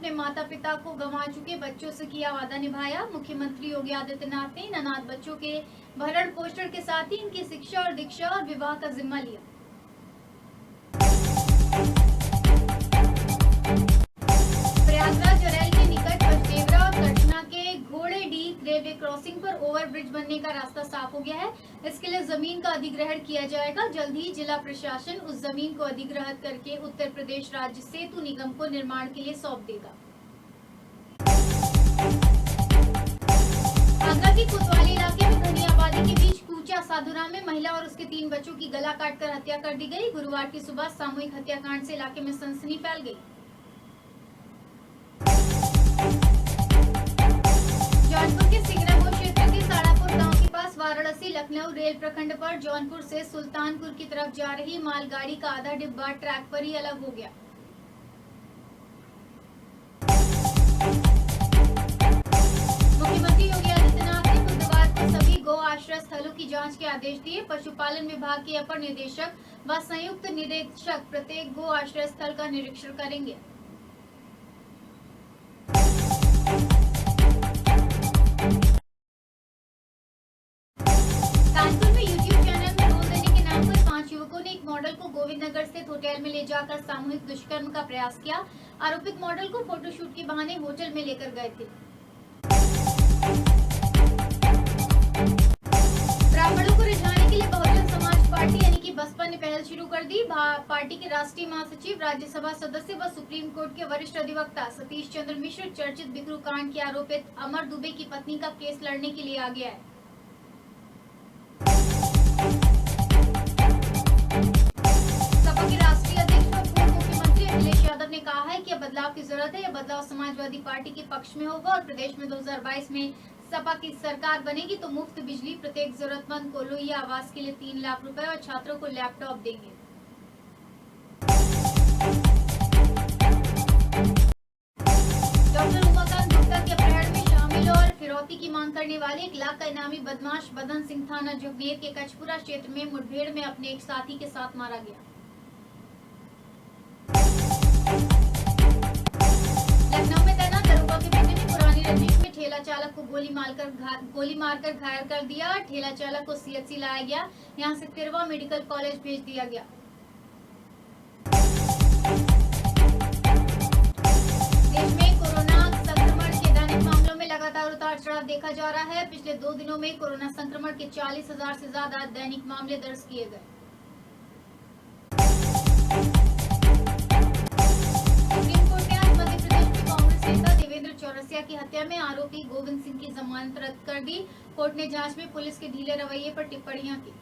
अपने माता पिता को गंवा चुके बच्चों से किया वादा निभाया। मुख्यमंत्री योगी आदित्यनाथ ने इन अनाथ बच्चों के भरण पोषण के साथ ही इनकी शिक्षा और दीक्षा और विवाह का जिम्मा लिया। प्रयागराज अरैल के निकट बचदेवरा और कटना के घोड़ेडीह रेलवे क्रॉसिंग पर ओवरब्रिज बनने का रास्ता साफ हो गया है। इसके लिए जमीन का अधिग्रहण किया जाएगा। जल्द ही जिला प्रशासन उस जमीन को अधिग्रहित करके उत्तर प्रदेश राज्य सेतु निगम को निर्माण के लिए सौंप देगा। आगरा के कोतवाली इलाके में घनी आबादी के बीच कूचा साधुराम में महिला और उसके 3 बच्चों की गला काटकर हत्या कर दी गई। गुरुवार की सुबह सामूहिक हत्याकांड से इलाके में सनसनी फैल गई। जौनपुर के सिगरागो क्षेत्र के साड़ापुर गांव के पास वाराणसी लखनऊ रेल प्रखंड पर जौनपुर से सुल्तानपुर की तरफ जा रही मालगाड़ी का आधा डिब्बा ट्रैक पर ही अलग हो गया। मुख्यमंत्री योगी आदित्यनाथ ने बुधवार को सभी गौ आश्रय स्थलों की जांच के आदेश दिए। पशुपालन विभाग के अपर निदेशक व संयुक्त निदेशक प्रत्येक गौ आश्रय स्थल का निरीक्षण करेंगे। कानपुर में यूट्यूब चैनल में रोल देने के नाम पर 5 युवकों ने एक मॉडल को गोविंदनगर स्थित होटल में ले जाकर सामूहिक दुष्कर्म का प्रयास किया। आरोपित मॉडल को फोटोशूट के बहाने होटल में लेकर गए थे। ब्राह्मणों को रिझाने के लिए बहुजन समाज पार्टी यानी कि बसपा ने पहल शुरू कर दी। पार्टी के राष्ट्रीय महासचिव, राज्यसभा सदस्य व सुप्रीम कोर्ट के वरिष्ठ अधिवक्ता सतीश चंद्र मिश्र चर्चित बिकरू कांड के आरोपित अमर दुबे की पत्नी का केस लड़ने के लिए आ गया है। सपा के राष्ट्रीय अध्यक्ष और पूर्व मुख्यमंत्री अखिलेश यादव ने कहा है कि अब बदलाव की जरूरत है। यह बदलाव समाजवादी पार्टी के पक्ष में होगा और प्रदेश में 2022 में सपा की सरकार बनेगी तो मुफ्त बिजली, प्रत्येक जरूरतमंद को लोहिया आवास के लिए 3 लाख रुपए और छात्रों को लैपटॉप देंगे। डॉक्टर उमाकांत गुप्ता के अपहरण में शामिल और फिरौती की मांग करने वाले 1 लाख का इनामी बदमाश बदन सिंह थाना जोगनेर के कचपुरा क्षेत्र में मुठभेड़ में अपने एक साथी के साथ मारा गया। लखनऊ में तैनात दरोगा के बेटे ने पुरानी रंजिश में ठेला चालक को गोली मारकर घायल कर दिया। ठेला चालक को सीएचसी लाया गया। यहां से तिरवा मेडिकल कॉलेज भेज दिया गया। देश में कोरोना संक्रमण के दैनिक मामलों में लगातार उतार चढ़ाव देखा जा रहा है। पिछले 2 दिनों में कोरोना संक्रमण के 40,000 से ज्यादा दैनिक मामले दर्ज किए गए। सुप्रीम कोर्ट ने आज मध्य प्रदेश में कांग्रेस नेता देवेंद्र चौरसिया की हत्या में आरोपी गोविंद सिंह की जमानत रद्द कर दी। कोर्ट ने जांच में पुलिस के ढीले रवैये पर टिप्पणियां की।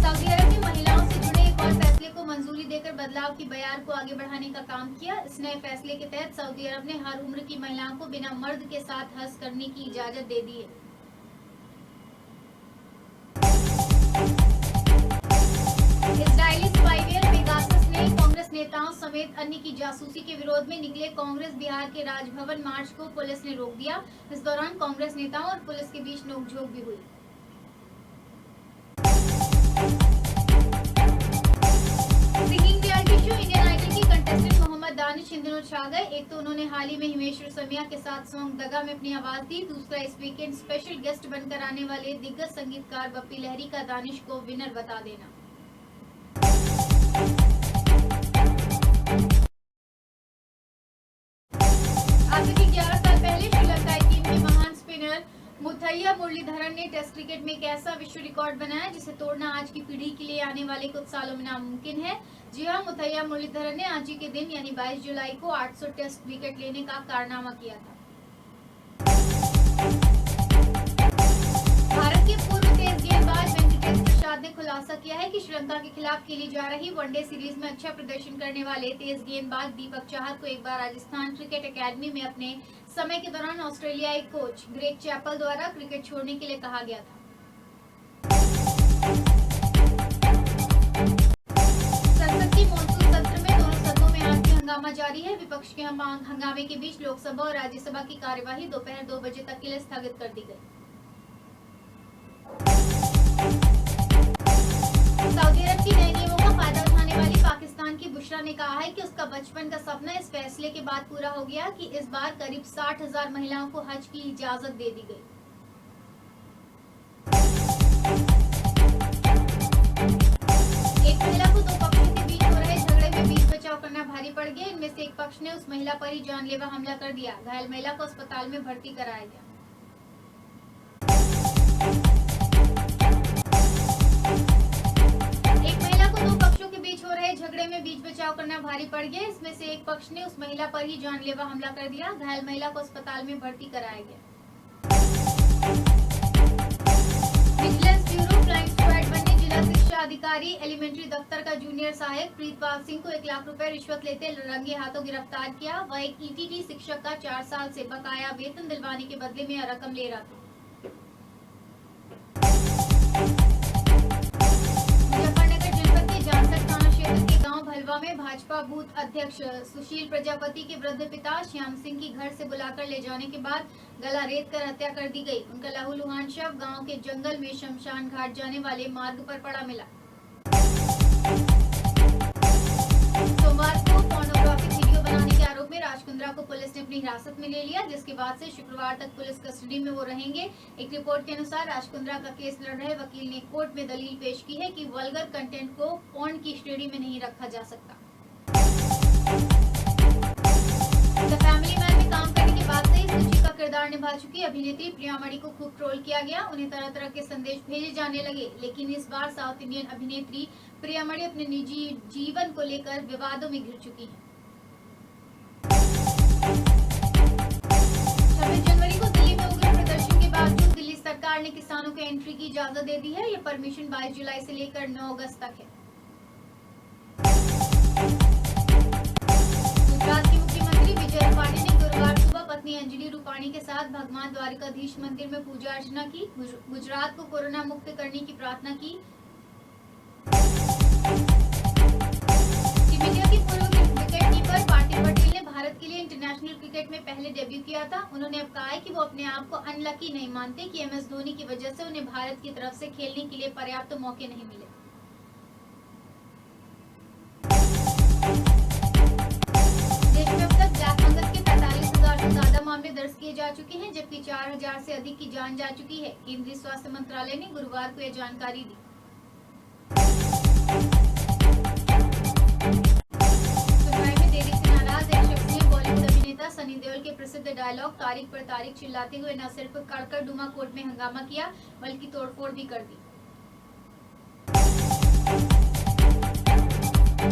सऊदी अरब ने महिलाओं से जुड़े एक और फैसले को मंजूरी देकर बदलाव की बयार को आगे बढ़ाने का काम किया। इस नए फैसले के तहत सऊदी अरब ने हर उम्र की महिलाओं को बिना मर्द के साथ हज करने की इजाजत दे दी है। इजरायली स्पाईवेयर पेगासस ने कांग्रेस नेताओं समेत अन्य की जासूसी के विरोध में निकले कांग्रेस बिहार के राजभवन मार्च को पुलिस ने रोक दिया। इस दौरान कांग्रेस नेताओं और पुलिस के बीच नोकझोंक भी हुई। Singing reality show Indian Idol के कंटेस्टेंट मोहम्मद दानिश इन दिनों छा गए। एक तो उन्होंने हाल ही में हिमेश रेशमिया के साथ सॉन्ग दगा में अपनी आवाज दी। दूसरा, इस वीकेंड स्पेशल गेस्ट बनकर आने वाले दिग्गज संगीतकार बप्पी लहरी का दानिश को विनर बता देना। आज से 11 साल पहले श्रीलंकाई टीम के महान स्पिनर मुथैया मुरलीधरन ने टेस्ट क्रिकेट में एक ऐसा विश्व रिकॉर्ड बनाया जिसे तोड़ना आज की पीढ़ी के लिए आने वाले कुछ सालों में नामुमकिन है। जी हां, मुथैया मुरलीधरन ने आज ही के दिन यानी 22 जुलाई को 800 टेस्ट विकेट लेने का कारनामा किया था। भारत के पूर्व तेज गेंदबाज वेंकटेश प्रसाद ने खुलासा किया है कि श्रीलंका के खिलाफ खेली जा रही वनडे सीरीज में अच्छा प्रदर्शन करने वाले तेज गेंदबाज दीपक चाहर को एक बार राजस्थान क्रिकेट एकेडमी में अपने समय के दौरान ऑस्ट्रेलियाई कोच ग्रेग चैपल द्वारा क्रिकेट छोड़ने के लिए कहा गया था। संसद की मॉनसून सत्र में दोनों सदनों में आज भी हंगामा जारी है। विपक्ष के हंगामे के बीच लोकसभा और राज्यसभा की कार्यवाही दोपहर 2 बजे तक के लिए स्थगित कर दी गई। सऊदी अरब की नए नियमों का फायदा उठाने वाली पाकिस्तान ने कहा है कि उसका बचपन का सपना इस फैसले के बाद पूरा हो गया कि इस बार करीब 60,000 महिलाओं को हज की इजाजत दे दी गई। एक महिला को दो पक्षों के बीच हो रहे झगड़े में बीच बचाव करना भारी पड़ गया। इनमें से एक पक्ष ने उस महिला पर ही जानलेवा हमला कर दिया। घायल महिला को अस्पताल में भर्ती कराया गया। झगड़े में बीच बचाव करना भारी पड़ गया। इसमें से एक पक्ष ने उस महिला पर ही जानलेवा हमला कर दिया। घायल महिला को अस्पताल में भर्ती कराया गया। विजिलेंस ब्यूरो फ्लाइंग स्क्वाड बनने जिला शिक्षा अधिकारी एलिमेंट्री दफ्तर का जूनियर सहायक प्रीतपाल सिंह को 1 लाख रुपए रिश्वत लेते रंगे हाथों गिरफ्तार किया। वह एक ईटीटी शिक्षक का 4 साल से बकाया वेतन दिलवाने के बदले में रकम ले रहा था। भलवा में भाजपा बूथ अध्यक्ष सुशील प्रजापति के वृद्ध पिता श्याम सिंह की घर से बुलाकर ले जाने के बाद गला रेत कर हत्या कर दी गई। उनका लहूलुहान शव गांव के जंगल में शमशान घाट जाने वाले मार्ग पर पड़ा मिला। सोमवार को पोर्नोग्राफिक वीडियो बनाने के आरोप में राजकुंद्रा को पुलिस ने अपनी हिरासत में ले लिया, जिसके बाद से शुक्रवार तक पुलिस कस्टडी में वो रहेंगे। एक रिपोर्ट के अनुसार राजकुंद्रा का केस लड़ रहे वकील ने कोर्ट में दलील पेश की है कि वल्गर कंटेंट को पोर्न की श्रेणी में नहीं रखा जा सकता। द फैमिली मैन में काम करने के बाद से ही सुची का किरदार निभा चुकी अभिनेत्री प्रियामणि को खूब ट्रोल किया गया। उन्हें तरह तरह के संदेश भेजे जाने लगे, लेकिन इस बार साउथ इंडियन अभिनेत्री प्रियामणि अपने निजी जीवन को लेकर विवादों में घिर चुकी है। 26 जनवरी को दिल्ली में उग्र प्रदर्शन के बावजूद दिल्ली सरकार ने किसानों को एंट्री की इजाजत दे दी है। ये परमिशन 22 जुलाई से लेकर 9 अगस्त तक है। गुजरात के मुख्यमंत्री विजय रूपाणी ने गुरुवार सुबह पत्नी अंजलि रूपाणी के साथ भगवान द्वारकाधीश मंदिर में पूजा अर्चना की। गुजरात को कोरोना मुक्त करने की प्रार्थना की। टीम इंडिया की पूर्व विकेटकीपर पार्थिव पटेल ने भारत के लिए इंटरनेशनल क्रिकेट में पहले डेब्यू किया था। उन्होंने अब कहा है कि वो अपने आप को अनलकी नहीं मानते कि MS धोनी की वजह से उन्हें भारत की तरफ से खेलने के लिए पर्याप्त मौके नहीं मिले। देश में अब तक ब्लैक फंगस के 45,000 से ज्यादा मामले दर्ज किए जा चुके हैं, जबकि 4,000 से अधिक की जान जा चुकी है। केंद्रीय स्वास्थ्य मंत्रालय ने गुरुवार को यह जानकारी दी। सनी देओल के प्रसिद्ध डायलॉग तारीख पर तारीख चिल्लाते हुए न सिर्फ कड़कड़डुमा कोर्ट में हंगामा किया, बल्कि तोड़फोड़ भी कर दी।